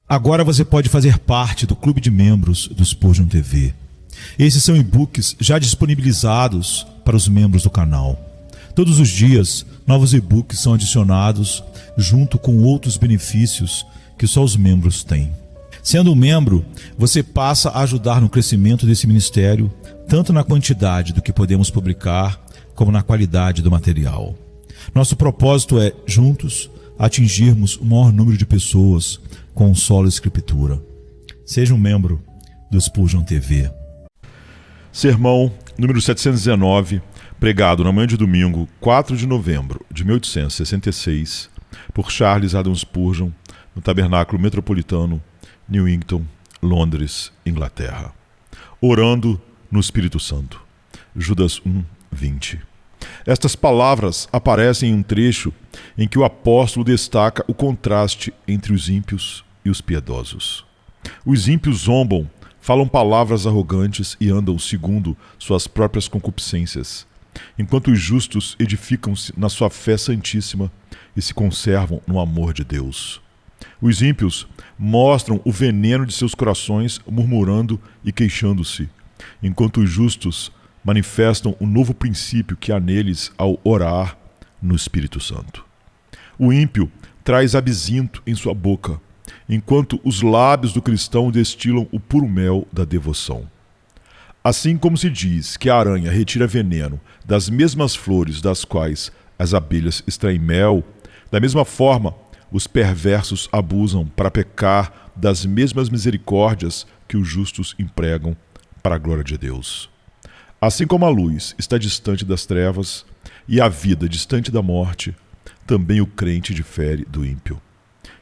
Agora você pode fazer parte do clube de membros do Spurgeon TV. Esses são e-books já disponibilizados para os membros do canal. Todos os dias, novos e-books são adicionados junto com outros benefícios que só os membros têm. Sendo um membro, você passa a ajudar no crescimento desse ministério, tanto na quantidade do que podemos publicar, como na qualidade do material. Nosso propósito é, juntos, atingirmos o maior número de pessoas com solo escritura. Seja um membro do Spurgeon TV. Sermão número 719, pregado na manhã de domingo, 4 de novembro de 1866, por Charles Haddon Spurgeon, no Tabernáculo Metropolitano, Newington, Londres, Inglaterra. Orando no Espírito Santo. Judas 1, 20. Estas palavras aparecem em um trecho em que o apóstolo destaca o contraste entre os ímpios e os piedosos. Os ímpios zombam, falam palavras arrogantes e andam segundo suas próprias concupiscências, enquanto os justos edificam-se na sua fé santíssima e se conservam no amor de Deus. Os ímpios mostram o veneno de seus corações, murmurando e queixando-se, enquanto os justos manifestam o novo princípio que há neles ao orar no Espírito Santo. O ímpio traz absinto em sua boca, enquanto os lábios do cristão destilam o puro mel da devoção. Assim como se diz que a aranha retira veneno das mesmas flores das quais as abelhas extraem mel, da mesma forma, os perversos abusam para pecar das mesmas misericórdias que os justos empregam para a glória de Deus. Assim como a luz está distante das trevas e a vida distante da morte, também o crente difere do ímpio.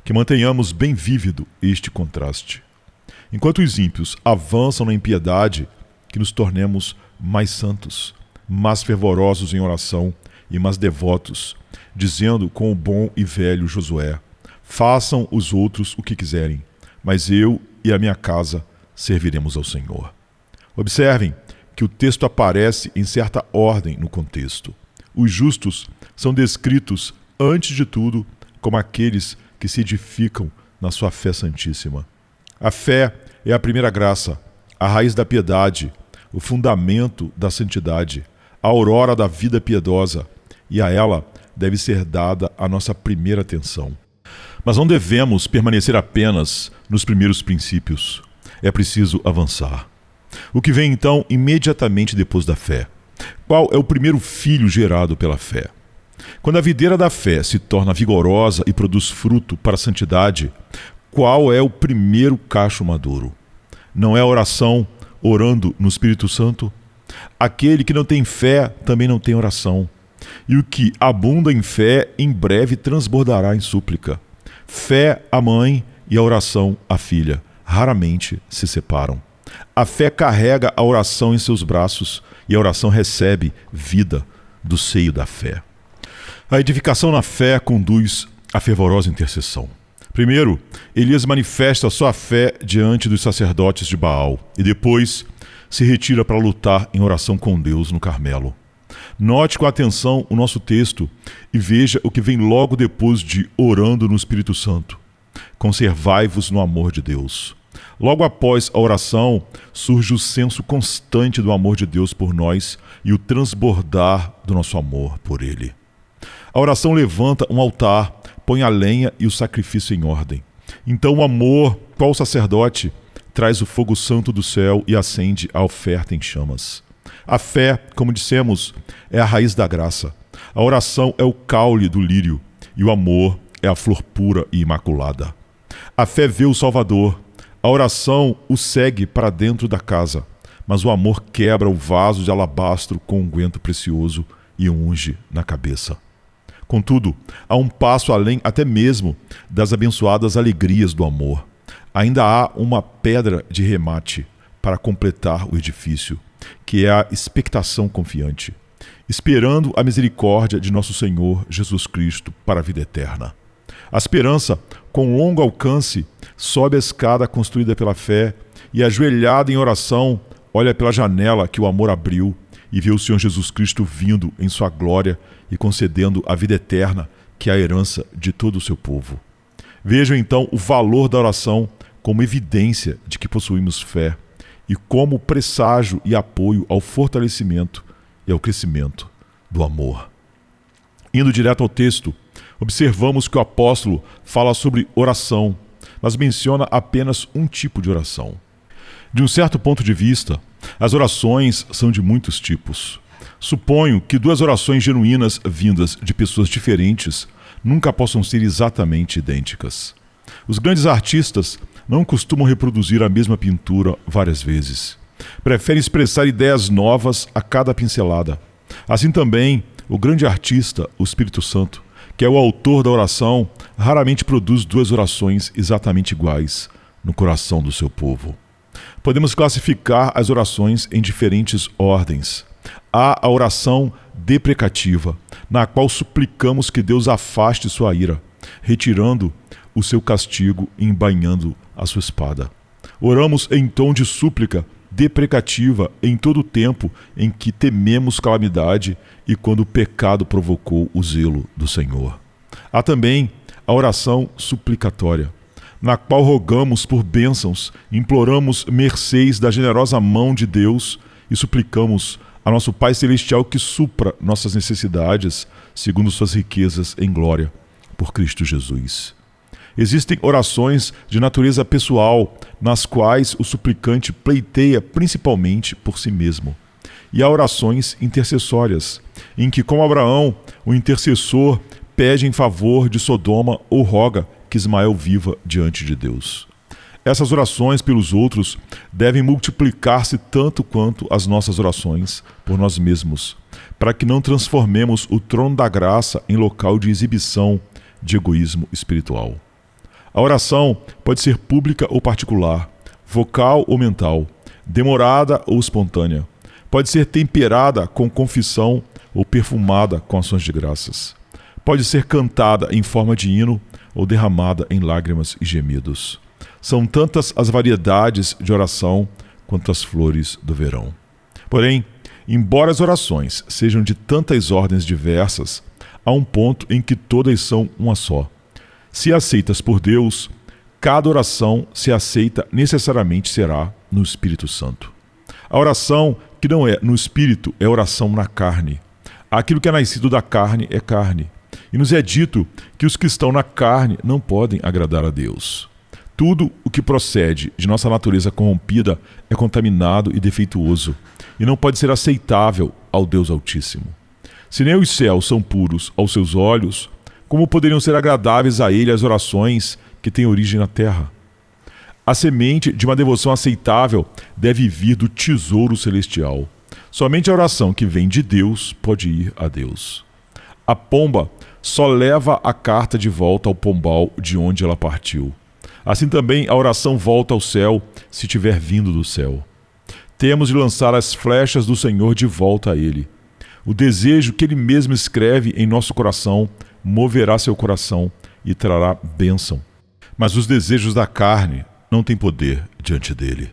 Que mantenhamos bem vívido este contraste. Enquanto os ímpios avançam na impiedade, que nos tornemos mais santos, mais fervorosos em oração e mais devotos, dizendo com o bom e velho Josué: façam os outros o que quiserem, mas eu e a minha casa serviremos ao Senhor. Observem que o texto aparece em certa ordem no contexto. Os justos são descritos, antes de tudo, como aqueles que se edificam na sua fé santíssima. A fé é a primeira graça, a raiz da piedade, o fundamento da santidade, a aurora da vida piedosa, e a ela deve ser dada a nossa primeira atenção. Mas não devemos permanecer apenas nos primeiros princípios. É preciso avançar. O que vem então imediatamente depois da fé? Qual é o primeiro filho gerado pela fé? Quando a videira da fé se torna vigorosa e produz fruto para a santidade, qual é o primeiro cacho maduro? Não é a oração orando no Espírito Santo? Aquele que não tem fé também não tem oração. E o que abunda em fé, em breve transbordará em súplica. Fé a mãe e a oração a filha raramente se separam. A fé carrega a oração em seus braços e a oração recebe vida do seio da fé. A edificação na fé conduz à fervorosa intercessão. Primeiro, Elias manifesta sua fé diante dos sacerdotes de Baal e depois se retira para lutar em oração com Deus no Carmelo. Note com atenção o nosso texto e veja o que vem logo depois de orando no Espírito Santo. Conservai-vos no amor de Deus. Logo após a oração, surge o senso constante do amor de Deus por nós e o transbordar do nosso amor por Ele. A oração levanta um altar, põe a lenha e o sacrifício em ordem. Então o amor, qual sacerdote, traz o fogo santo do céu e acende a oferta em chamas. A fé, como dissemos, é a raiz da graça. A oração é o caule do lírio e o amor é a flor pura e imaculada. A fé vê o Salvador. A oração o segue para dentro da casa, mas o amor quebra o vaso de alabastro com unguento precioso e o unge na cabeça. Contudo, há um passo além até mesmo das abençoadas alegrias do amor. Ainda há uma pedra de remate para completar o edifício, que é a expectação confiante, esperando a misericórdia de nosso Senhor Jesus Cristo para a vida eterna. A esperança, com longo alcance, sobe a escada construída pela fé e, ajoelhada em oração, olha pela janela que o amor abriu e vê o Senhor Jesus Cristo vindo em sua glória e concedendo a vida eterna, que é a herança de todo o seu povo. Vejam então o valor da oração como evidência de que possuímos fé e como presságio e apoio ao fortalecimento e ao crescimento do amor. Indo direto ao texto, observamos que o apóstolo fala sobre oração, mas menciona apenas um tipo de oração. De um certo ponto de vista, as orações são de muitos tipos. Suponho que duas orações genuínas vindas de pessoas diferentes nunca possam ser exatamente idênticas. Os grandes artistas não costumam reproduzir a mesma pintura várias vezes. Preferem expressar ideias novas a cada pincelada. Assim também, o grande artista, o Espírito Santo, que é o autor da oração, raramente produz duas orações exatamente iguais no coração do seu povo. Podemos classificar as orações em diferentes ordens. Há a oração deprecativa, na qual suplicamos que Deus afaste sua ira, retirando o seu castigo e embainhando a sua espada. Oramos em tom de súplica deprecativa em todo o tempo em que tememos calamidade e quando o pecado provocou o zelo do Senhor. Há também a oração suplicatória, na qual rogamos por bênçãos, imploramos mercês da generosa mão de Deus e suplicamos a nosso Pai Celestial que supra nossas necessidades segundo suas riquezas em glória, por Cristo Jesus. Existem orações de natureza pessoal, nas quais o suplicante pleiteia principalmente por si mesmo. E há orações intercessórias, em que, como Abraão, o intercessor pede em favor de Sodoma ou roga que Ismael viva diante de Deus. Essas orações pelos outros devem multiplicar-se tanto quanto as nossas orações por nós mesmos, para que não transformemos o trono da graça em local de exibição de egoísmo espiritual. A oração pode ser pública ou particular, vocal ou mental, demorada ou espontânea. Pode ser temperada com confissão ou perfumada com ações de graças. Pode ser cantada em forma de hino ou derramada em lágrimas e gemidos. São tantas as variedades de oração quanto as flores do verão. Porém, embora as orações sejam de tantas ordens diversas, há um ponto em que todas são uma só. Se aceitas por Deus, cada oração se aceita necessariamente será no Espírito Santo. A oração que não é no Espírito é oração na carne. Aquilo que é nascido da carne é carne. E nos é dito que os que estão na carne não podem agradar a Deus. Tudo o que procede de nossa natureza corrompida é contaminado e defeituoso, e não pode ser aceitável ao Deus Altíssimo. Se nem os céus são puros aos seus olhos, como poderiam ser agradáveis a Ele as orações que têm origem na terra? A semente de uma devoção aceitável deve vir do tesouro celestial. Somente a oração que vem de Deus pode ir a Deus. A pomba só leva a carta de volta ao pombal de onde ela partiu. Assim também a oração volta ao céu se tiver vindo do céu. Temos de lançar as flechas do Senhor de volta a Ele. O desejo que Ele mesmo escreve em nosso coração moverá seu coração e trará bênção. Mas os desejos da carne não têm poder diante dele.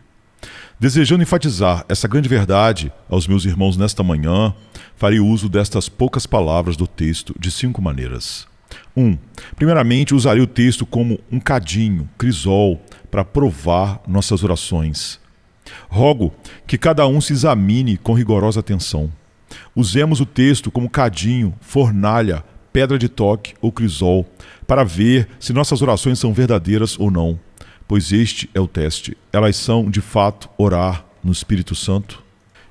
Desejando enfatizar essa grande verdade aos meus irmãos nesta manhã, farei uso destas poucas palavras do texto de 5 maneiras. 1. Primeiramente, usarei o texto como um cadinho, crisol, para provar nossas orações. Rogo que cada um se examine com rigorosa atenção. Usemos o texto como cadinho, fornalha, pedra de toque ou crisol, para ver se nossas orações são verdadeiras ou não, pois este é o teste. Elas são, de fato, orar no Espírito Santo?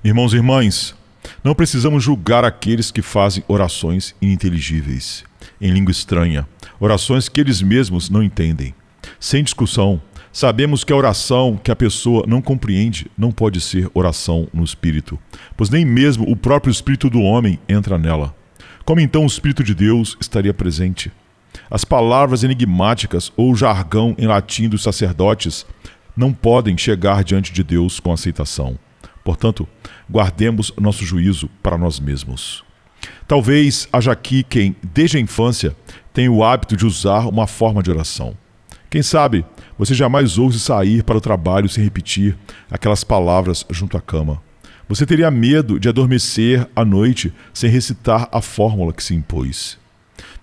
Irmãos e irmãs, não precisamos julgar aqueles que fazem orações ininteligíveis, em língua estranha, orações que eles mesmos não entendem. Sem discussão, sabemos que a oração que a pessoa não compreende não pode ser oração no Espírito, pois nem mesmo o próprio Espírito do homem entra nela. Como então o Espírito de Deus estaria presente? As palavras enigmáticas ou o jargão em latim dos sacerdotes não podem chegar diante de Deus com aceitação. Portanto, guardemos nosso juízo para nós mesmos. Talvez haja aqui quem, desde a infância, tenha o hábito de usar uma forma de oração. Quem sabe você jamais ouse sair para o trabalho sem repetir aquelas palavras junto à cama. Você teria medo de adormecer à noite sem recitar a fórmula que se impôs.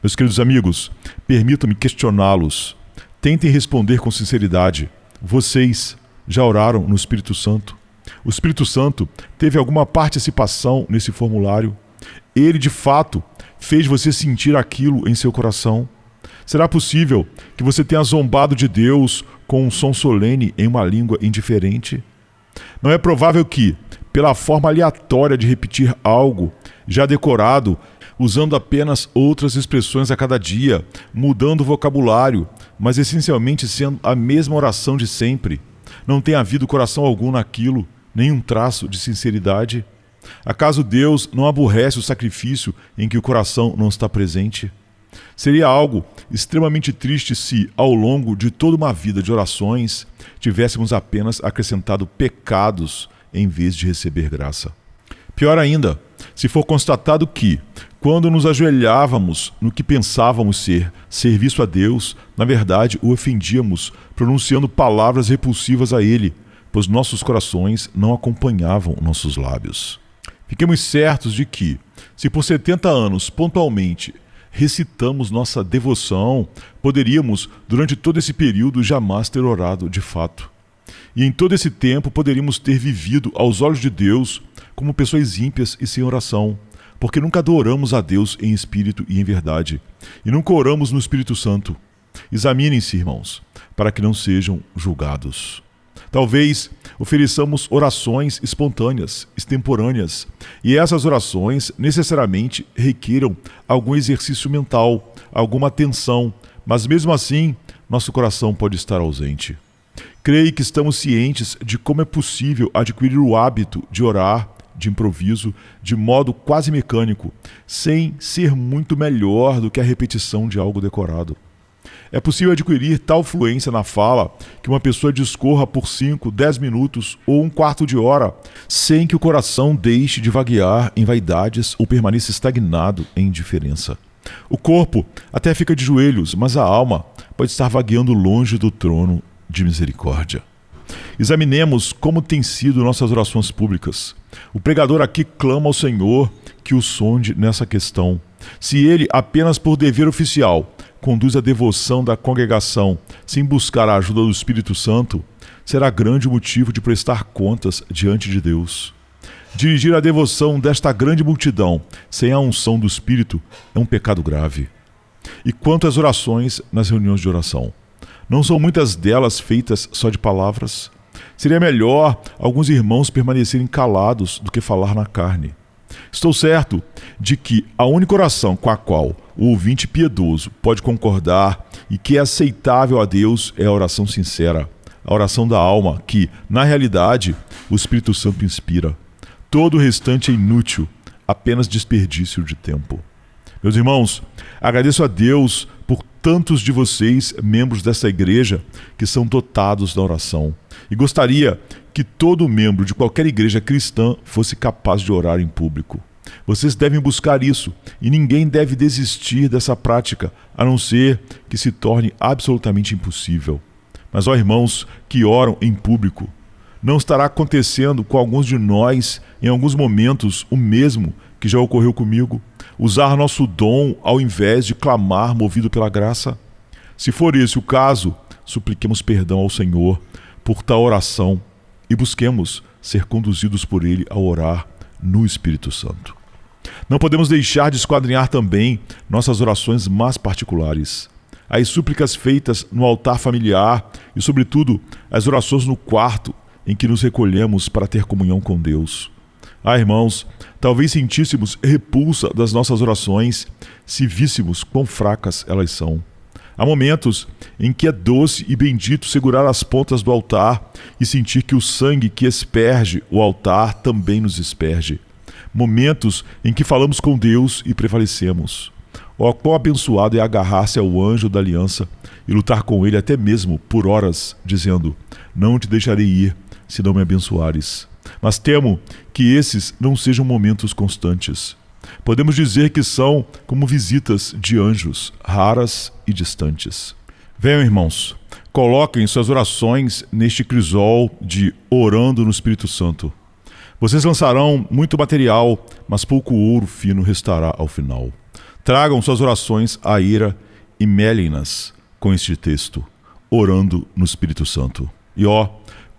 Meus queridos amigos, permitam-me questioná-los. Tentem responder com sinceridade. Vocês já oraram no Espírito Santo? O Espírito Santo teve alguma participação nesse formulário? Ele, de fato, fez você sentir aquilo em seu coração? Será possível que você tenha zombado de Deus com um som solene em uma língua indiferente? Não é provável que, pela forma aleatória de repetir algo já decorado, usando apenas outras expressões a cada dia, mudando o vocabulário, mas essencialmente sendo a mesma oração de sempre, não tenha havido coração algum naquilo, nenhum traço de sinceridade? Acaso Deus não aborrece o sacrifício em que o coração não está presente? Seria algo extremamente triste se, ao longo de toda uma vida de orações, tivéssemos apenas acrescentado pecados em vez de receber graça. Pior ainda, se for constatado que, quando nos ajoelhávamos no que pensávamos ser serviço a Deus, na verdade o ofendíamos, pronunciando palavras repulsivas a Ele, pois nossos corações não acompanhavam nossos lábios. Fiquemos certos de que, se por 70 anos, pontualmente, recitamos nossa devoção, poderíamos, durante todo esse período, jamais ter orado de fato. E em todo esse tempo poderíamos ter vivido, aos olhos de Deus, como pessoas ímpias e sem oração, porque nunca adoramos a Deus em espírito e em verdade, e nunca oramos no Espírito Santo. Examinem-se, irmãos, para que não sejam julgados. Talvez ofereçamos orações espontâneas, extemporâneas, e essas orações necessariamente requeram algum exercício mental, alguma atenção, mas mesmo assim, nosso coração pode estar ausente. Creio que estamos cientes de como é possível adquirir o hábito de orar, de improviso, de modo quase mecânico, sem ser muito melhor do que a repetição de algo decorado. É possível adquirir tal fluência na fala que uma pessoa discorra por 5, 10 minutos ou um quarto de hora, sem que o coração deixe de vaguear em vaidades ou permaneça estagnado em indiferença. O corpo até fica de joelhos, mas a alma pode estar vagueando longe do trono de misericórdia. Examinemos como têm sido nossas orações públicas. O pregador aqui clama ao Senhor que o sonde nessa questão. Se ele, apenas por dever oficial, conduz a devoção da congregação sem buscar a ajuda do Espírito Santo, será grande o motivo de prestar contas diante de Deus. Dirigir a devoção desta grande multidão sem a unção do Espírito é um pecado grave. E quanto às orações nas reuniões de oração? Não são muitas delas feitas só de palavras? Seria melhor alguns irmãos permanecerem calados do que falar na carne. Estou certo de que a única oração com a qual o ouvinte piedoso pode concordar e que é aceitável a Deus é a oração sincera, a oração da alma que, na realidade, o Espírito Santo inspira. Todo o restante é inútil, apenas desperdício de tempo. Meus irmãos, agradeço a Deus por tantos de vocês, membros dessa igreja, que são dotados da oração. E gostaria que todo membro de qualquer igreja cristã fosse capaz de orar em público. Vocês devem buscar isso, e ninguém deve desistir dessa prática, a não ser que se torne absolutamente impossível. Mas, ó irmãos que oram em público, não estará acontecendo com alguns de nós, em alguns momentos, o mesmo que já ocorreu comigo? Usar nosso dom ao invés de clamar movido pela graça? Se for esse o caso, supliquemos perdão ao Senhor por tal oração e busquemos ser conduzidos por Ele a orar no Espírito Santo. Não podemos deixar de esquadrinhar também nossas orações mais particulares. As súplicas feitas no altar familiar e, sobretudo, as orações no quarto em que nos recolhemos para ter comunhão com Deus. Irmãos, talvez sentíssemos repulsa das nossas orações se víssemos quão fracas elas são. Há momentos em que é doce e bendito segurar as pontas do altar e sentir que o sangue que asperge o altar também nos asperge. Momentos em que falamos com Deus e prevalecemos. Ó, quão abençoado é agarrar-se ao anjo da aliança e lutar com ele até mesmo por horas, dizendo: não te deixarei ir, se não me abençoares. Mas temo que esses não sejam momentos constantes. Podemos dizer que são como visitas de anjos, raras e distantes. Venham, irmãos, coloquem suas orações neste crisol de orando no Espírito Santo. Vocês lançarão muito material, mas pouco ouro fino restará ao final. Tragam suas orações à ira e melem-nas com este texto. orando no Espírito Santo. E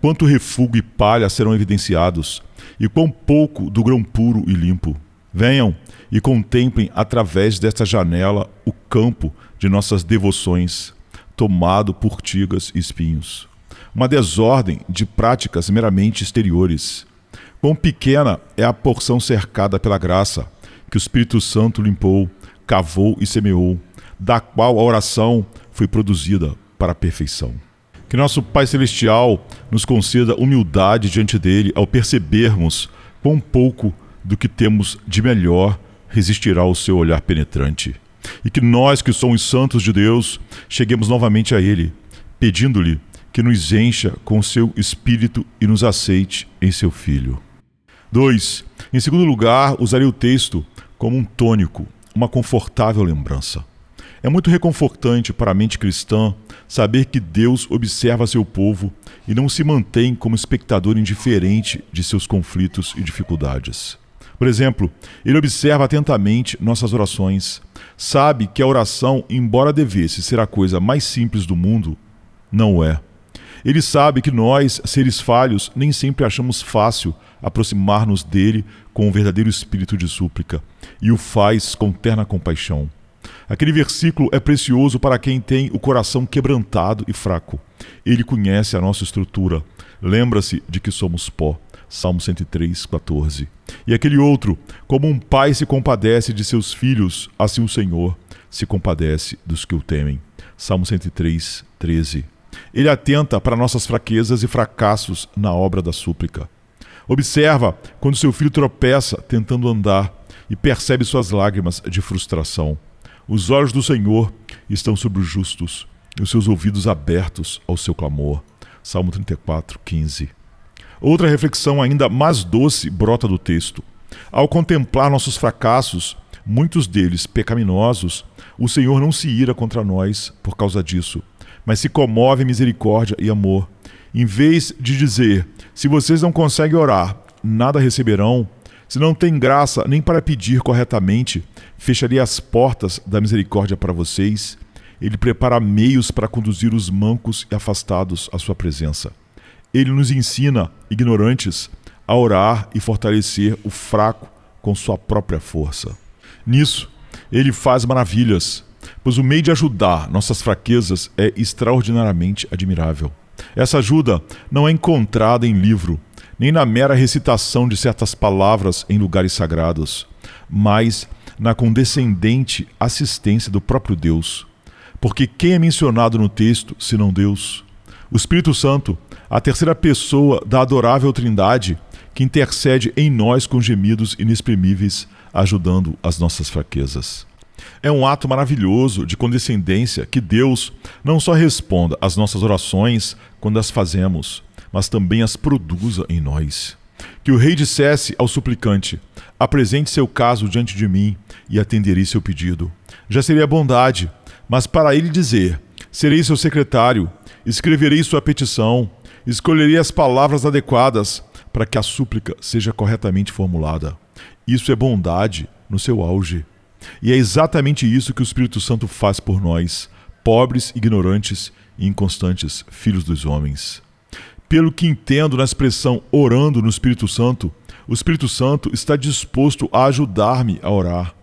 quanto refúgio e palha serão evidenciados, e quão pouco do grão puro e limpo. Venham e contemplem através desta janela o campo de nossas devoções, tomado por urtigas e espinhos. Uma desordem de práticas meramente exteriores. Quão pequena é a porção cercada pela graça que o Espírito Santo limpou, cavou e semeou, da qual a oração foi produzida para a perfeição. Que nosso Pai Celestial nos conceda humildade diante dele ao percebermos quão pouco do que temos de melhor resistirá ao seu olhar penetrante. E que nós que somos santos de Deus cheguemos novamente a ele, pedindo-lhe que nos encha com o seu Espírito e nos aceite em seu Filho. 2. Em segundo lugar, usarei o texto como um tônico, uma confortável lembrança. É muito reconfortante para a mente cristã saber que Deus observa seu povo e não se mantém como espectador indiferente de seus conflitos e dificuldades. Por exemplo, ele observa atentamente nossas orações, sabe que a oração, embora devesse ser a coisa mais simples do mundo, não é. Ele sabe que nós, seres falhos, nem sempre achamos fácil aproximar-nos dele com um verdadeiro espírito de súplica, e o faz com terna compaixão. Aquele versículo é precioso para quem tem o coração quebrantado e fraco. Ele conhece a nossa estrutura, lembra-se de que somos pó. Salmo 103, 14. E aquele outro, como um pai se compadece de seus filhos, assim o Senhor se compadece dos que o temem. Salmo 103, 13. Ele atenta para nossas fraquezas e fracassos na obra da súplica. Observa quando seu filho tropeça tentando andar e percebe suas lágrimas de frustração. Os olhos do Senhor estão sobre os justos e os seus ouvidos abertos ao seu clamor. Salmo 34, 15. Outra reflexão ainda mais doce brota do texto. Ao contemplar nossos fracassos, muitos deles pecaminosos, o Senhor não se ira contra nós por causa disso, mas se comove em misericórdia e amor. Em vez de dizer, se vocês não conseguem orar, nada receberão, se não tem graça nem para pedir corretamente, fecharia as portas da misericórdia para vocês. Ele prepara meios para conduzir os mancos e afastados à sua presença. Ele nos ensina, ignorantes, a orar e fortalecer o fraco com sua própria força. Nisso, ele faz maravilhas, pois o meio de ajudar nossas fraquezas é extraordinariamente admirável. Essa ajuda não é encontrada em livro, nem na mera recitação de certas palavras em lugares sagrados, mas na condescendente assistência do próprio Deus. Porque quem é mencionado no texto, senão Deus? O Espírito Santo, a terceira pessoa da adorável Trindade, que intercede em nós com gemidos inexprimíveis, ajudando as nossas fraquezas. É um ato maravilhoso de condescendência que Deus não só responda às nossas orações quando as fazemos, mas também as produza em nós. Que o rei dissesse ao suplicante, apresente seu caso diante de mim e atenderei seu pedido. Já seria bondade, mas para ele dizer, serei seu secretário, escreverei sua petição, escolherei as palavras adequadas para que a súplica seja corretamente formulada. Isso é bondade no seu auge. E é exatamente isso que o Espírito Santo faz por nós, pobres, ignorantes e inconstantes filhos dos homens. Pelo que entendo na expressão orando no Espírito Santo, o Espírito Santo está disposto a ajudar-me a orar.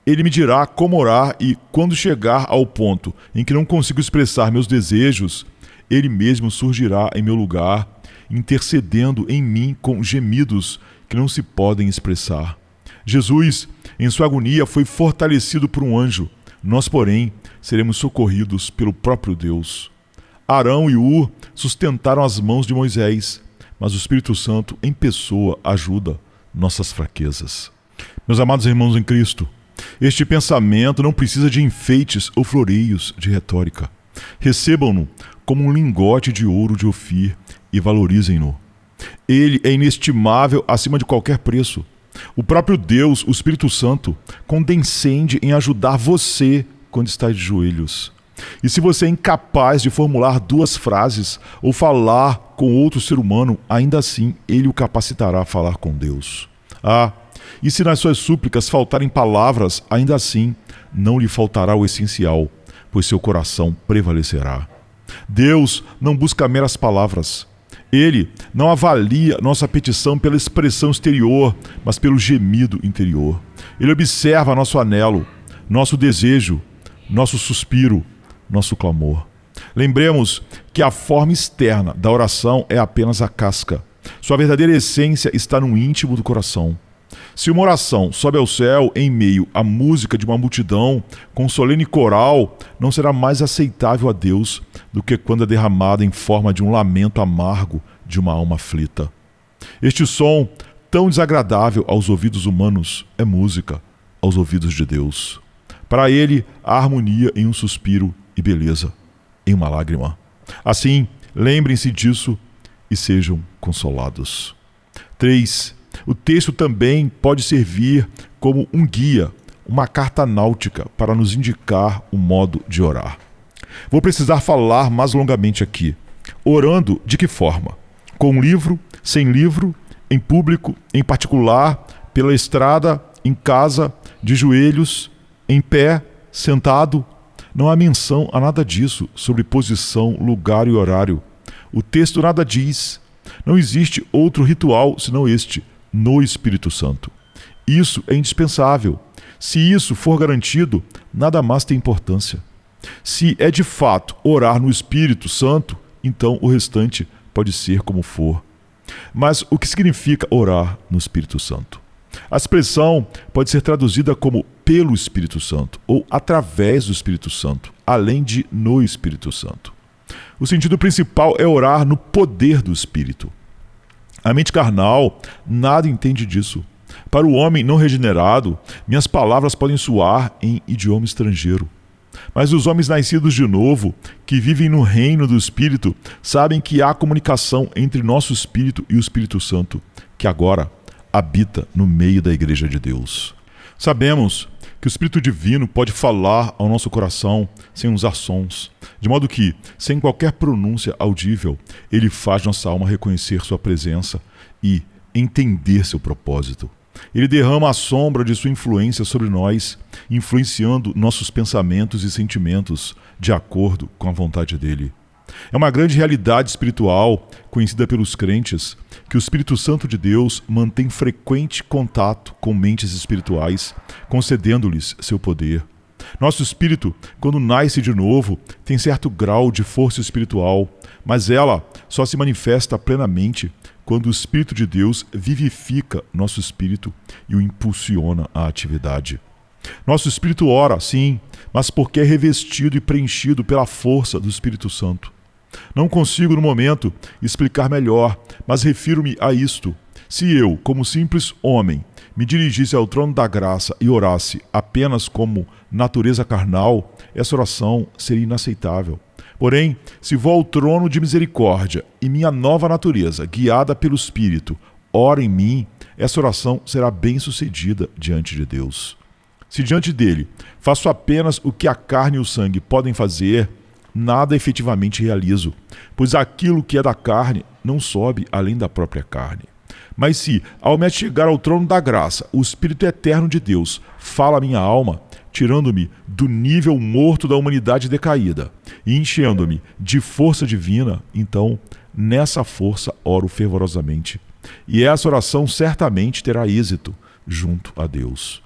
Ele me dirá como orar e, quando chegar ao ponto em que não consigo expressar meus desejos, ele mesmo surgirá em meu lugar, intercedendo em mim com gemidos que não se podem expressar. Jesus, em sua agonia, foi fortalecido por um anjo. Nós, porém, seremos socorridos pelo próprio Deus. Arão e Ur sustentaram as mãos de Moisés, mas o Espírito Santo, em pessoa, ajuda nossas fraquezas. Meus amados irmãos em Cristo, este pensamento não precisa de enfeites ou floreios de retórica. Recebam-no como um lingote de ouro de Ofir e valorizem-no. Ele é inestimável acima de qualquer preço. O próprio Deus, o Espírito Santo, condescende em ajudar você quando está de joelhos. E se você é incapaz de formular 2 frases ou falar com outro ser humano, ainda assim ele o capacitará a falar com Deus. E se nas suas súplicas faltarem palavras, ainda assim não lhe faltará o essencial, pois seu coração prevalecerá. Deus não busca meras palavras. Ele não avalia nossa petição pela expressão exterior, mas pelo gemido interior. Ele observa nosso anelo, nosso desejo, nosso suspiro, nosso clamor. Lembremos que a forma externa da oração é apenas a casca. Sua verdadeira essência está no íntimo do coração. Se uma oração sobe ao céu em meio à música de uma multidão com solene coral, não será mais aceitável a Deus do que quando é derramada em forma de um lamento amargo de uma alma aflita. Este som, tão desagradável aos ouvidos humanos, é música aos ouvidos de Deus. Para ele, há harmonia em um suspiro e beleza em uma lágrima. Assim, lembrem-se disso e sejam consolados. 3. O texto também pode servir como um guia, uma carta náutica para nos indicar o modo de orar. Vou precisar falar mais longamente aqui. Orando de que forma? Com livro, sem livro, em público, em particular, pela estrada, em casa, de joelhos, em pé, sentado. Não há menção a nada disso sobre posição, lugar e horário. O texto nada diz. Não existe outro ritual senão este, no Espírito Santo. Isso é indispensável. Se isso for garantido, nada mais tem importância. Se é de fato orar no Espírito Santo, então o restante pode ser como for. Mas o que significa orar no Espírito Santo? A expressão pode ser traduzida como pelo Espírito Santo ou através do Espírito Santo, além de no Espírito Santo. O sentido principal é orar no poder do Espírito. A mente carnal nada entende disso. Para o homem não regenerado, minhas palavras podem soar em idioma estrangeiro. Mas os homens nascidos de novo, que vivem no reino do Espírito, sabem que há comunicação entre nosso Espírito e o Espírito Santo, que agora habita no meio da Igreja de Deus. Sabemos que o Espírito Divino pode falar ao nosso coração sem usar sons, de modo que, sem qualquer pronúncia audível, ele faz nossa alma reconhecer sua presença e entender seu propósito. Ele derrama a sombra de sua influência sobre nós, influenciando nossos pensamentos e sentimentos de acordo com a vontade dele. É uma grande realidade espiritual, conhecida pelos crentes, que o Espírito Santo de Deus mantém frequente contato com mentes espirituais, concedendo-lhes seu poder. Nosso espírito, quando nasce de novo, tem certo grau de força espiritual, mas ela só se manifesta plenamente quando o Espírito de Deus vivifica nosso espírito e o impulsiona à atividade. Nosso espírito ora, sim, mas porque é revestido e preenchido pela força do Espírito Santo. Não consigo, no momento, explicar melhor, mas refiro-me a isto. Se eu, como simples homem, me dirigisse ao trono da graça e orasse apenas como natureza carnal, essa oração seria inaceitável. Porém, se vou ao trono de misericórdia e minha nova natureza, guiada pelo Espírito, ora em mim, essa oração será bem-sucedida diante de Deus. Se diante dele faço apenas o que a carne e o sangue podem fazer, nada efetivamente realizo, pois aquilo que é da carne não sobe além da própria carne. Mas se, ao me achegar ao trono da graça, o Espírito eterno de Deus fala a minha alma, tirando-me do nível morto da humanidade decaída e enchendo-me de força divina, então, nessa força oro fervorosamente. E essa oração certamente terá êxito junto a Deus.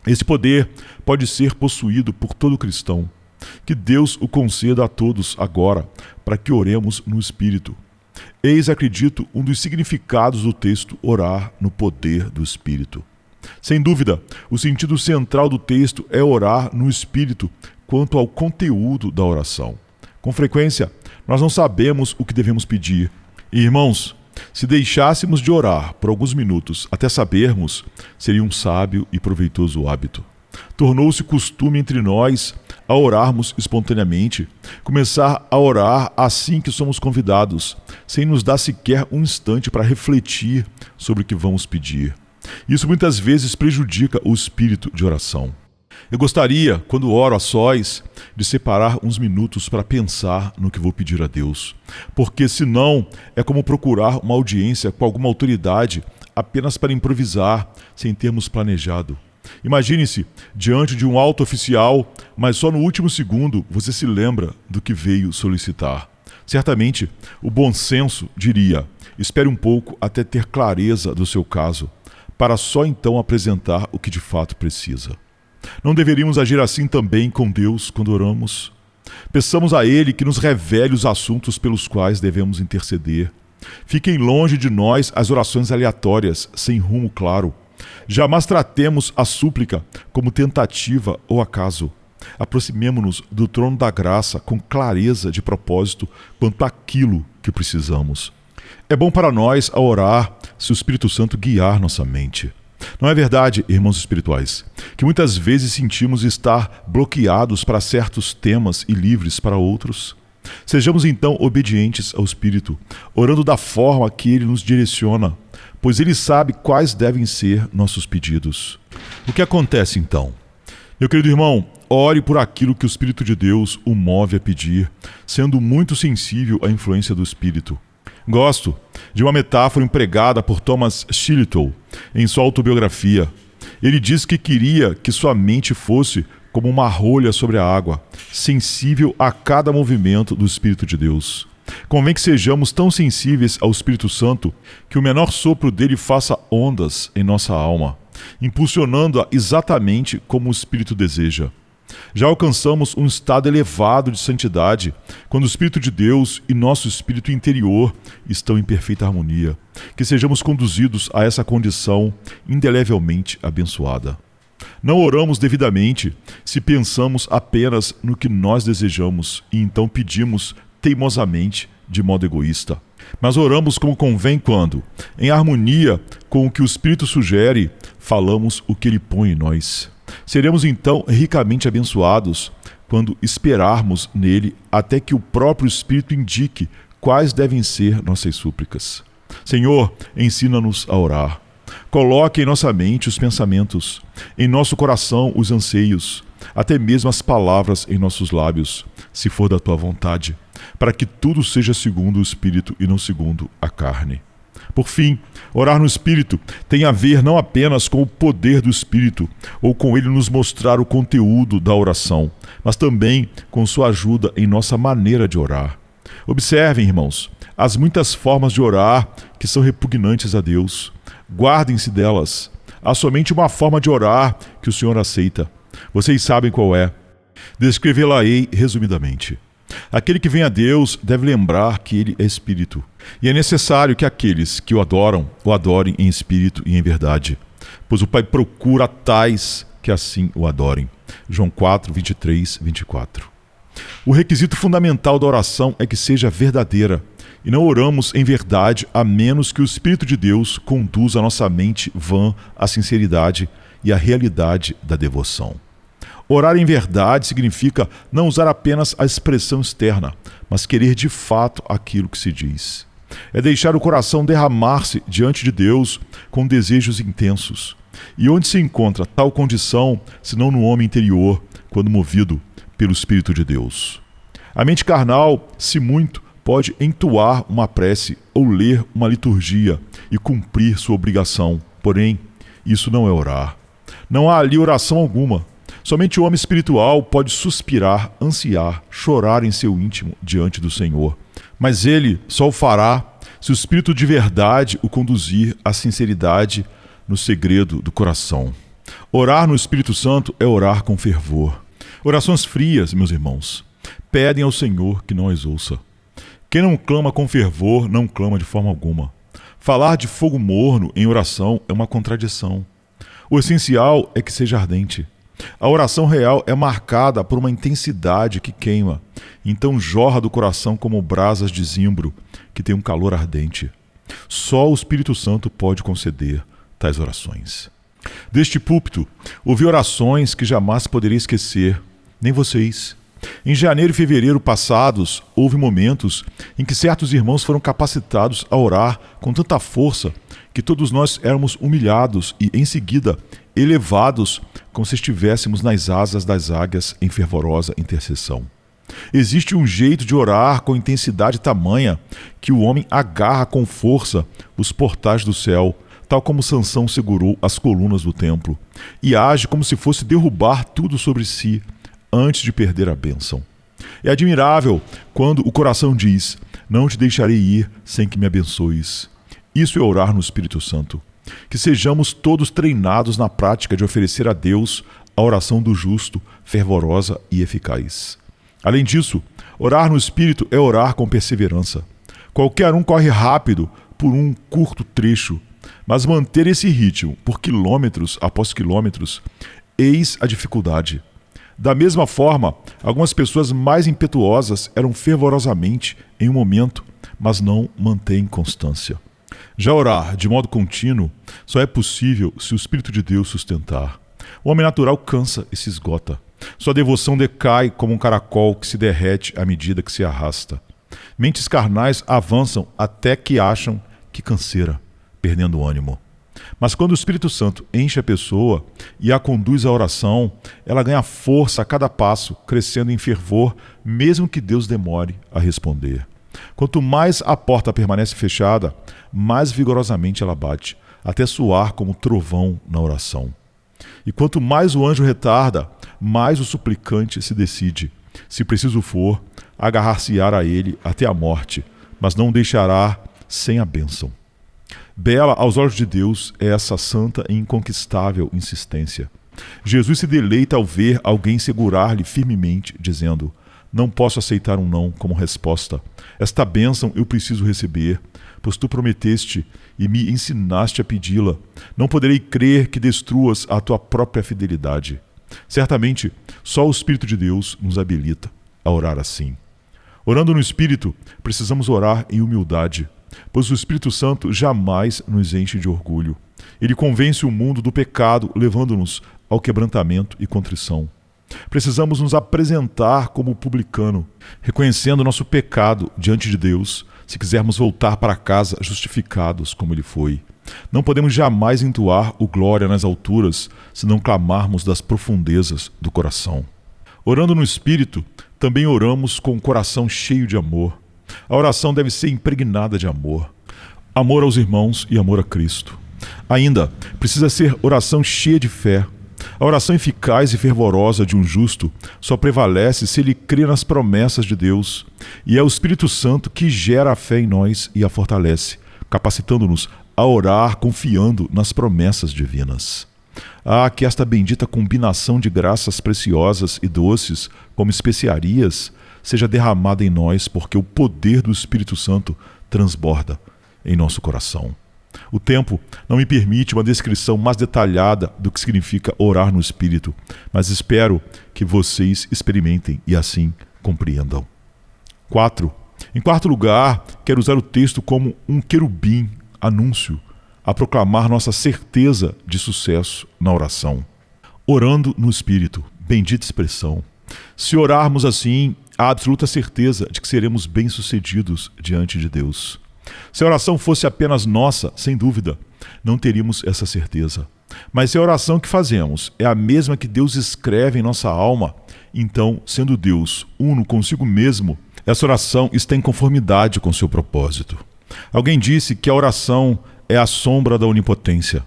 Esse poder pode ser possuído por todo cristão. Que Deus o conceda a todos agora, para que oremos no Espírito. Eis, acredito, um dos significados do texto orar no poder do Espírito. Sem dúvida, o sentido central do texto é orar no Espírito quanto ao conteúdo da oração. Com frequência, nós não sabemos o que devemos pedir. E, irmãos, se deixássemos de orar por alguns minutos até sabermos, seria um sábio e proveitoso hábito. Tornou-se costume entre nós a orarmos espontaneamente, começar a orar assim que somos convidados, sem nos dar sequer um instante para refletir sobre o que vamos pedir. Isso muitas vezes prejudica o espírito de oração. Eu gostaria, quando oro a sós, de separar uns minutos para pensar no que vou pedir a Deus, porque senão é como procurar uma audiência com alguma autoridade apenas para improvisar, sem termos planejado. Imagine-se diante de um alto oficial, mas só no último segundo você se lembra do que veio solicitar. Certamente, o bom senso diria: espere um pouco até ter clareza do seu caso, para só então apresentar o que de fato precisa. Não deveríamos agir assim também com Deus quando oramos? Peçamos a Ele que nos revele os assuntos pelos quais devemos interceder. Fiquem longe de nós as orações aleatórias, sem rumo claro. Jamais tratemos a súplica como tentativa ou acaso. Aproximemo-nos do trono da graça com clareza de propósito quanto àquilo que precisamos. É bom para nós a orar se o Espírito Santo guiar nossa mente. Não é verdade, irmãos espirituais, que muitas vezes sentimos estar bloqueados para certos temas e livres para outros? Sejamos então obedientes ao Espírito, orando da forma que Ele nos direciona, pois Ele sabe quais devem ser nossos pedidos. O que acontece então? Meu querido irmão, ore por aquilo que o Espírito de Deus o move a pedir, sendo muito sensível à influência do Espírito. Gosto de uma metáfora empregada por Thomas Shillitoe em sua autobiografia. Ele diz que queria que sua mente fosse como uma rolha sobre a água, sensível a cada movimento do Espírito de Deus. Convém que sejamos tão sensíveis ao Espírito Santo que o menor sopro dele faça ondas em nossa alma, impulsionando-a exatamente como o Espírito deseja. Já alcançamos um estado elevado de santidade quando o Espírito de Deus e nosso espírito interior estão em perfeita harmonia. Que sejamos conduzidos a essa condição indelevelmente abençoada. Não oramos devidamente se pensamos apenas no que nós desejamos e então pedimos teimosamente de modo egoísta. Mas oramos como convém quando, em harmonia com o que o Espírito sugere, falamos o que Ele põe em nós. Seremos então ricamente abençoados quando esperarmos nele até que o próprio Espírito indique quais devem ser nossas súplicas. Senhor, ensina-nos a orar. Coloque em nossa mente os pensamentos, em nosso coração os anseios, até mesmo as palavras em nossos lábios, se for da Tua vontade, para que tudo seja segundo o Espírito e não segundo a carne. Por fim, orar no Espírito tem a ver não apenas com o poder do Espírito ou com ele nos mostrar o conteúdo da oração, mas também com sua ajuda em nossa maneira de orar. Observem, irmãos, as muitas formas de orar que são repugnantes a Deus. Guardem-se delas. Há somente uma forma de orar que o Senhor aceita. Vocês sabem qual é. Descrevê-la-ei resumidamente. Aquele que vem a Deus deve lembrar que Ele é Espírito. E é necessário que aqueles que o adorem em espírito e em verdade. Pois o Pai procura tais que assim o adorem. João 4, 23, 24. O requisito fundamental da oração é que seja verdadeira. E não oramos em verdade a menos que o Espírito de Deus conduza a nossa mente vã à sinceridade e à realidade da devoção. Orar em verdade significa não usar apenas a expressão externa, mas querer de fato aquilo que se diz. É deixar o coração derramar-se diante de Deus com desejos intensos. E onde se encontra tal condição, senão no homem interior, quando movido pelo Espírito de Deus? A mente carnal, se muito, pode entoar uma prece ou ler uma liturgia e cumprir sua obrigação. Porém, isso não é orar. Não há ali oração alguma. Somente o homem espiritual pode suspirar, ansiar, chorar em seu íntimo diante do Senhor. Mas ele só o fará se o Espírito de verdade o conduzir à sinceridade no segredo do coração. Orar no Espírito Santo é orar com fervor. Orações frias, meus irmãos, pedem ao Senhor que não as ouça. Quem não clama com fervor, não clama de forma alguma. Falar de fogo morno em oração é uma contradição. O essencial é que seja ardente. A oração real é marcada por uma intensidade que queima, então jorra do coração como brasas de zimbro, que tem um calor ardente. Só o Espírito Santo pode conceder tais orações. Deste púlpito, ouvi orações que jamais poderei esquecer, nem vocês. Em janeiro e fevereiro passados, houve momentos em que certos irmãos foram capacitados a orar com tanta força que todos nós éramos humilhados e, em seguida, elevados como se estivéssemos nas asas das águias em fervorosa intercessão. Existe um jeito de orar com intensidade tamanha que o homem agarra com força os portais do céu, tal como Sansão segurou as colunas do templo, e age como se fosse derrubar tudo sobre si antes de perder a bênção. É admirável quando o coração diz: não te deixarei ir sem que me abençoes. Isso é orar no Espírito Santo. Que sejamos todos treinados na prática de oferecer a Deus a oração do justo, fervorosa e eficaz. Além disso, orar no Espírito é orar com perseverança. Qualquer um corre rápido por um curto trecho, mas manter esse ritmo por quilômetros após quilômetros, eis a dificuldade. Da mesma forma, algumas pessoas mais impetuosas eram fervorosamente em um momento, mas não mantêm constância. Já orar de modo contínuo só é possível se o Espírito de Deus sustentar. O homem natural cansa e se esgota. Sua devoção decai como um caracol que se derrete à medida que se arrasta. Mentes carnais avançam até que acham que canseira, perdendo o ânimo. Mas quando o Espírito Santo enche a pessoa e a conduz à oração, ela ganha força a cada passo, crescendo em fervor, mesmo que Deus demore a responder. Quanto mais a porta permanece fechada, mais vigorosamente ela bate, até soar como trovão na oração. E quanto mais o anjo retarda, mais o suplicante se decide, se preciso for, agarrar-se-á a ele até a morte, mas não o deixará sem a bênção. Bela aos olhos de Deus é essa santa e inconquistável insistência. Jesus se deleita ao ver alguém segurar-lhe firmemente, dizendo: não posso aceitar um não como resposta. Esta bênção eu preciso receber, pois tu prometeste e me ensinaste a pedi-la. Não poderei crer que destruas a tua própria fidelidade. Certamente, só o Espírito de Deus nos habilita a orar assim. Orando no Espírito, precisamos orar em humildade, pois o Espírito Santo jamais nos enche de orgulho. Ele convence o mundo do pecado, levando-nos ao quebrantamento e contrição. Precisamos nos apresentar como publicano, reconhecendo nosso pecado diante de Deus, se quisermos voltar para casa justificados como ele foi. Não podemos jamais entoar o glória nas alturas, se não clamarmos das profundezas do coração. Orando no Espírito, também oramos com o coração cheio de amor. A oração deve ser impregnada de amor. Amor aos irmãos e amor a Cristo. Ainda, precisa ser oração cheia de fé. A oração eficaz e fervorosa de um justo só prevalece se ele crê nas promessas de Deus. E é o Espírito Santo que gera a fé em nós e a fortalece, capacitando-nos a orar confiando nas promessas divinas. Ah, que esta bendita combinação de graças preciosas e doces, como especiarias, seja derramada em nós, porque o poder do Espírito Santo transborda em nosso coração. O tempo não me permite uma descrição mais detalhada do que significa orar no Espírito, mas espero que vocês experimentem e assim compreendam. 4. Em quarto lugar, quero usar o texto como um querubim, anúncio, a proclamar nossa certeza de sucesso na oração. Orando no Espírito, bendita expressão. Se orarmos assim, há absoluta certeza de que seremos bem-sucedidos diante de Deus. Se a oração fosse apenas nossa, sem dúvida, não teríamos essa certeza. Mas se a oração que fazemos é a mesma que Deus escreve em nossa alma, então, sendo Deus uno consigo mesmo, essa oração está em conformidade com seu propósito. Alguém disse que a oração é a sombra da onipotência.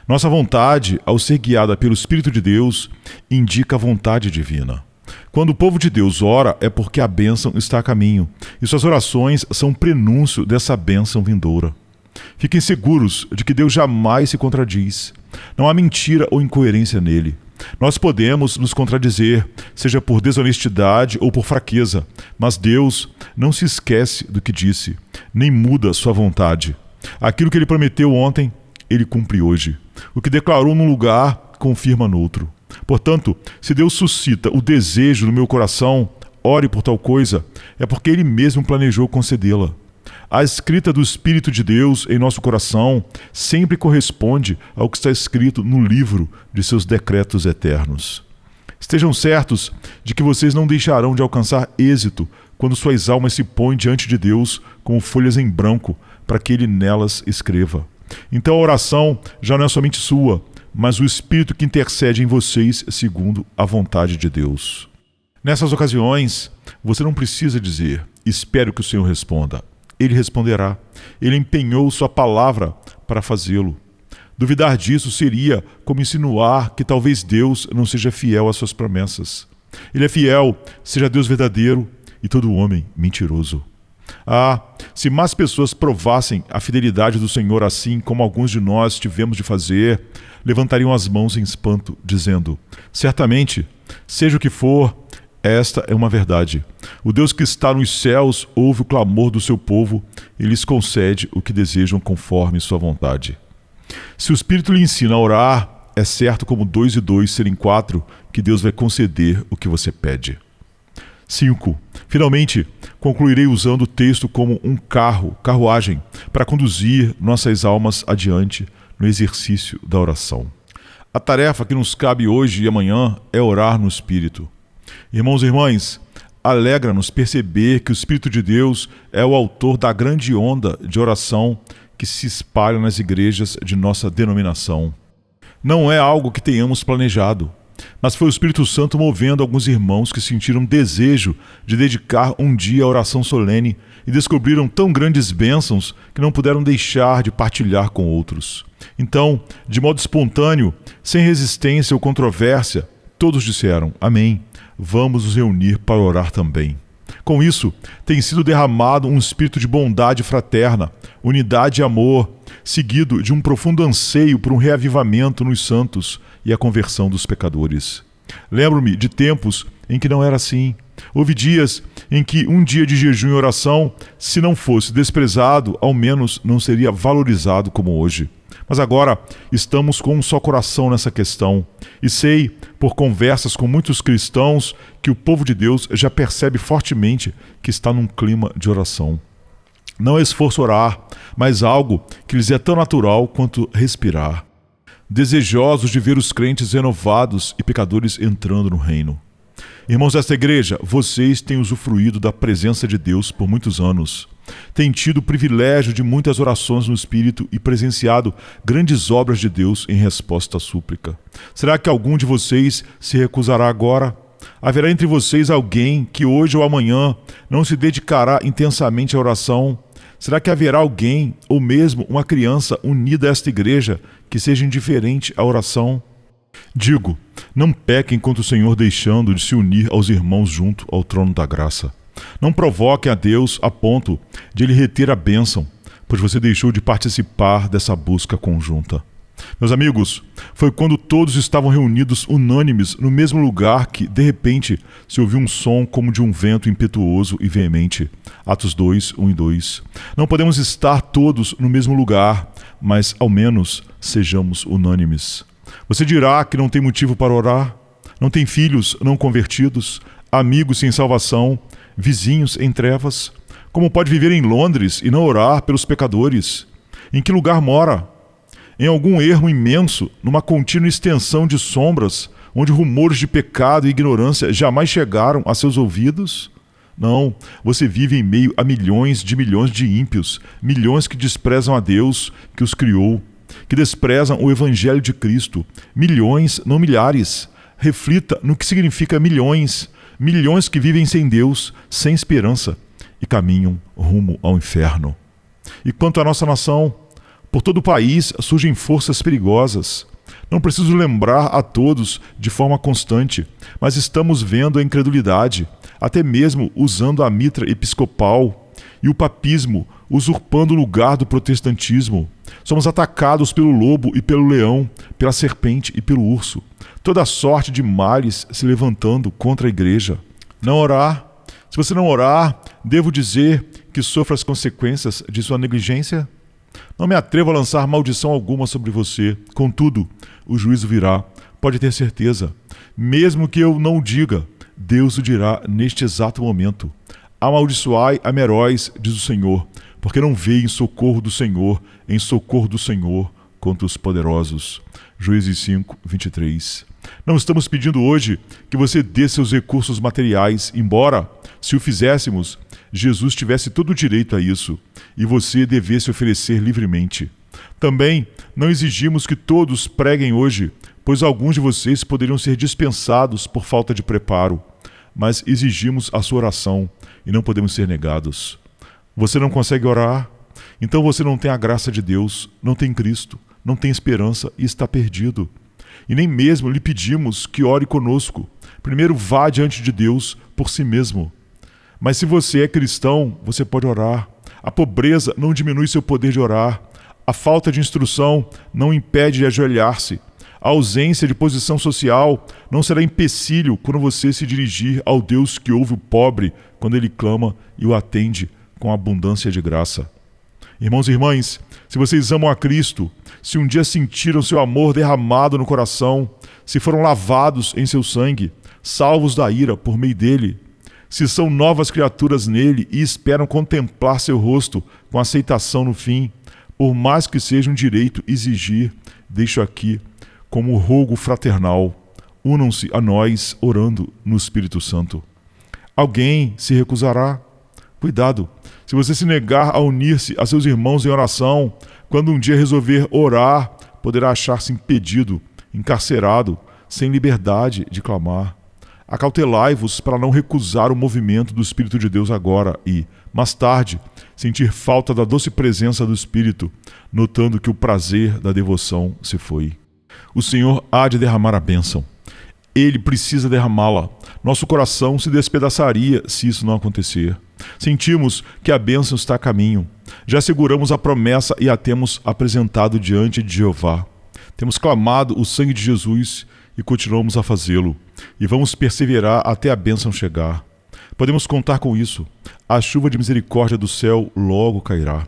Nossa vontade, ao ser guiada pelo Espírito de Deus, indica a vontade divina. Quando o povo de Deus ora, é porque a bênção está a caminho, e suas orações são prenúncio dessa bênção vindoura. Fiquem seguros de que Deus jamais se contradiz. Não há mentira ou incoerência nele. Nós podemos nos contradizer, seja por desonestidade ou por fraqueza, mas Deus não se esquece do que disse, nem muda sua vontade. Aquilo que ele prometeu ontem, ele cumpre hoje. O que declarou num lugar, confirma no outro. Portanto, se Deus suscita o desejo no meu coração, ore por tal coisa, é porque ele mesmo planejou concedê-la. A escrita do Espírito de Deus em nosso coração sempre corresponde ao que está escrito no livro de seus decretos eternos. Estejam certos de que vocês não deixarão de alcançar êxito quando suas almas se põem diante de Deus como folhas em branco para que ele nelas escreva. Então a oração já não é somente sua, mas o Espírito que intercede em vocês segundo a vontade de Deus. Nessas ocasiões, você não precisa dizer, espero que o Senhor responda. Ele responderá. Ele empenhou sua palavra para fazê-lo. Duvidar disso seria como insinuar que talvez Deus não seja fiel às suas promessas. Ele é fiel, seja Deus verdadeiro e todo homem mentiroso. Ah, se mais pessoas provassem a fidelidade do Senhor assim como alguns de nós tivemos de fazer, levantariam as mãos em espanto, dizendo: certamente, seja o que for, esta é uma verdade. O Deus que está nos céus ouve o clamor do seu povo e lhes concede o que desejam conforme sua vontade. Se o Espírito lhe ensina a orar, é certo como 2 e 2 serem 4, que Deus vai conceder o que você pede. 5. Finalmente, concluirei usando o texto como um carruagem, para conduzir nossas almas adiante no exercício da oração. A tarefa que nos cabe hoje e amanhã é orar no Espírito. Irmãos e irmãs, alegra-nos perceber que o Espírito de Deus é o autor da grande onda de oração que se espalha nas igrejas de nossa denominação. Não é algo que tenhamos planejado, mas foi o Espírito Santo movendo alguns irmãos que sentiram desejo de dedicar um dia à oração solene e descobriram tão grandes bênçãos que não puderam deixar de partilhar com outros. Então, de modo espontâneo, sem resistência ou controvérsia, todos disseram: amém, vamos nos reunir para orar também. Com isso, tem sido derramado um espírito de bondade fraterna, unidade e amor, seguido de um profundo anseio por um reavivamento nos santos e a conversão dos pecadores. Lembro-me de tempos em que não era assim. Houve dias em que um dia de jejum e oração, se não fosse desprezado, ao menos não seria valorizado como hoje. Mas agora estamos com um só coração nessa questão. E sei, por conversas com muitos cristãos, que o povo de Deus já percebe fortemente que está num clima de oração. Não é esforço orar, mas algo que lhes é tão natural quanto respirar. Desejosos de ver os crentes renovados e pecadores entrando no reino. Irmãos desta igreja, vocês têm usufruído da presença de Deus por muitos anos. Têm tido o privilégio de muitas orações no Espírito e presenciado grandes obras de Deus em resposta à súplica. Será que algum de vocês se recusará agora? Haverá entre vocês alguém que hoje ou amanhã não se dedicará intensamente à oração? Será que haverá alguém, ou mesmo uma criança unida a esta igreja, que seja indiferente à oração? Digo, não pequem contra o Senhor deixando de se unir aos irmãos junto ao trono da graça. Não provoquem a Deus a ponto de Ele reter a bênção, pois você deixou de participar dessa busca conjunta. Meus amigos, foi quando todos estavam reunidos unânimes no mesmo lugar que, de repente, se ouviu um som como de um vento impetuoso e veemente. Atos 2, 1 e 2. Não podemos estar todos no mesmo lugar, mas ao menos sejamos unânimes. Você dirá que não tem motivo para orar? Não tem filhos não convertidos, amigos sem salvação, vizinhos em trevas? Como pode viver em Londres e não orar pelos pecadores? Em que lugar mora? Em algum ermo imenso, numa contínua extensão de sombras, onde rumores de pecado e ignorância jamais chegaram a seus ouvidos? Não, você vive em meio a milhões de ímpios, milhões que desprezam a Deus que os criou, que desprezam o Evangelho de Cristo, milhões, não milhares. Reflita no que significa milhões, milhões que vivem sem Deus, sem esperança e caminham rumo ao inferno. E quanto à nossa nação, por todo o país surgem forças perigosas. Não preciso lembrar a todos de forma constante, mas estamos vendo a incredulidade, até mesmo usando a mitra episcopal e o papismo usurpando o lugar do protestantismo. Somos atacados pelo lobo e pelo leão, pela serpente e pelo urso. Toda sorte de males se levantando contra a igreja. Não orar? Se você não orar, devo dizer que sofra as consequências de sua negligência? Não me atrevo a lançar maldição alguma sobre você. Contudo, o juízo virá. Pode ter certeza. Mesmo que eu não o diga, Deus o dirá neste exato momento. Amaldiçoai a Meróis, diz o Senhor, porque não veio em socorro do Senhor contra os poderosos. Juízes 5, 23. Não estamos pedindo hoje que você dê seus recursos materiais, embora, se o fizéssemos, Jesus tivesse todo o direito a isso, e você devesse oferecer livremente. Também não exigimos que todos preguem hoje, pois alguns de vocês poderiam ser dispensados por falta de preparo, mas exigimos a sua oração e não podemos ser negados. Você não consegue orar? Então você não tem a graça de Deus, não tem Cristo, não tem esperança e está perdido. E nem mesmo lhe pedimos que ore conosco. Primeiro vá diante de Deus por si mesmo. Mas se você é cristão, você pode orar. A pobreza não diminui seu poder de orar. A falta de instrução não impede de ajoelhar-se. A ausência de posição social não será empecilho quando você se dirigir ao Deus que ouve o pobre quando ele clama e o atende com abundância de graça. Irmãos e irmãs, se vocês amam a Cristo, se um dia sentiram seu amor derramado no coração, se foram lavados em seu sangue, salvos da ira por meio dele, se são novas criaturas nele e esperam contemplar seu rosto com aceitação no fim, por mais que seja um direito exigir, deixo aqui como rogo fraternal, unam-se a nós orando no Espírito Santo. Alguém se recusará? Cuidado, se você se negar a unir-se a seus irmãos em oração, quando um dia resolver orar, poderá achar-se impedido, encarcerado, sem liberdade de clamar. Acautelai-vos para não recusar o movimento do Espírito de Deus agora e, mais tarde, sentir falta da doce presença do Espírito, notando que o prazer da devoção se foi. O Senhor há de derramar a bênção. Ele precisa derramá-la. Nosso coração se despedaçaria se isso não acontecer. Sentimos que a bênção está a caminho. Já seguramos a promessa e a temos apresentado diante de Jeová. Temos clamado o sangue de Jesus e continuamos a fazê-lo. E vamos perseverar até a bênção chegar. Podemos contar com isso. A chuva de misericórdia do céu logo cairá.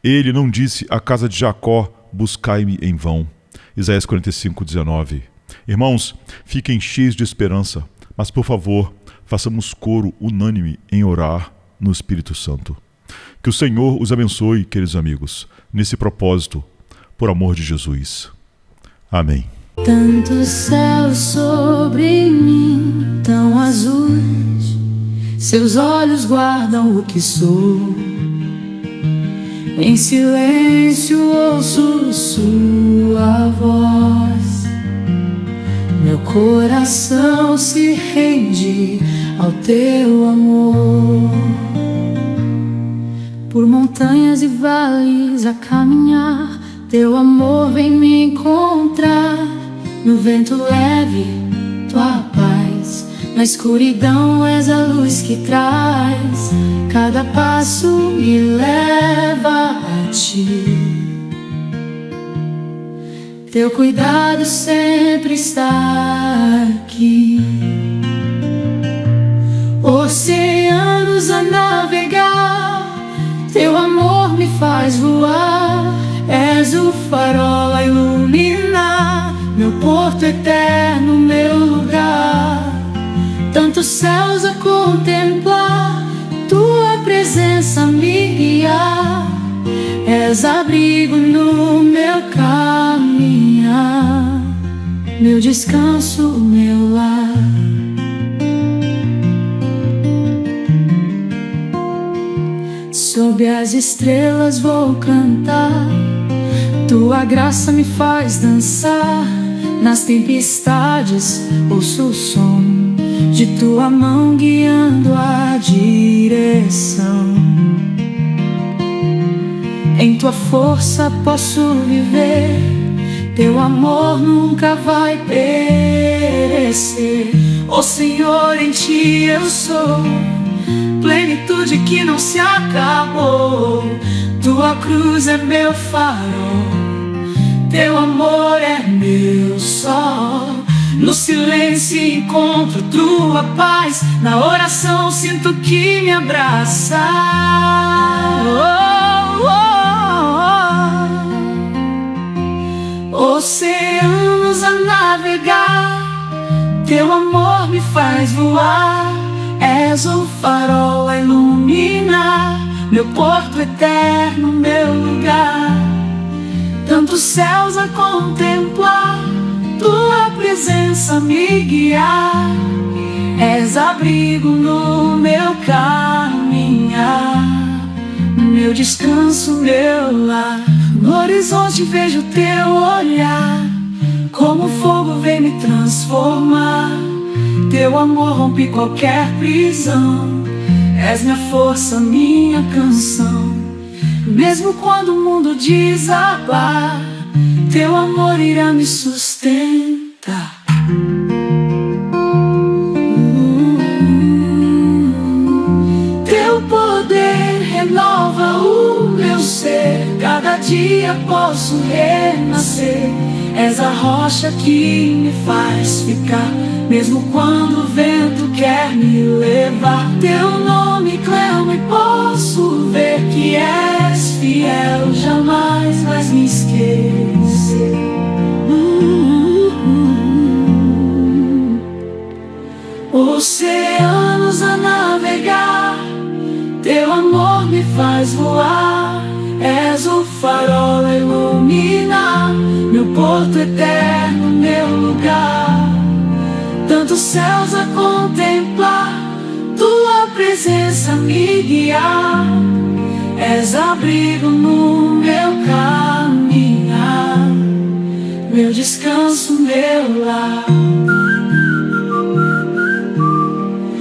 Ele não disse à casa de Jacó, buscai-me em vão. Isaías 45:19. Irmãos, fiquem cheios de esperança, mas por favor, façamos coro unânime em orar no Espírito Santo. Que o Senhor os abençoe, queridos amigos, nesse propósito, por amor de Jesus. Amém. Tantos céus sobre mim, tão azuis, seus olhos guardam o que sou. Em silêncio ouço sua voz, meu coração se rende ao teu amor. Por montanhas e vales a caminhar, teu amor vem me encontrar. No vento leve, tua paz, na escuridão és a luz que traz. Cada passo me leva a ti. Teu cuidado sempre está aqui. Oceanos a navegar, teu amor me faz voar. És o farol a iluminar, meu porto eterno, meu lugar. Tantos céus a contemplar, tua presença me guiar. És abrigo no meu caminhar, meu descanso, meu lar. Sob as estrelas vou cantar, tua graça me faz dançar. Nas tempestades ouço o som de tua mão guiando a direção. Em tua força posso viver, teu amor nunca vai perecer. Ó Senhor, em ti eu sou, plenitude que não se acabou. Tua cruz é meu farol, teu amor é meu sol. No silêncio encontro tua paz, na oração sinto que me abraça. Oceanos a navegar, teu amor me faz voar. És o farol a iluminar, meu porto eterno, meu lugar. Tantos céus a contemplar, tua presença me guiar. És abrigo no meu caminhar, meu descanso, meu lar. No horizonte vejo teu olhar, como fogo vem me transformar. Teu amor rompe qualquer prisão, és minha força, minha canção. Mesmo quando o mundo desabar, teu amor irá me sustentar. Teu poder renova o meu ser, cada dia posso renascer. És a rocha que me faz ficar, mesmo quando o vento quer me levar. Teu nome clamo e posso ver que és fiel, jamais vais me esquecer. Oceanos a navegar, teu amor me faz voar. És o farol a iluminar meu porto eterno, meu lugar. Tantos céus a contemplar, tua presença me guiar. És abrigo no meu caminhar, meu descanso, meu lar.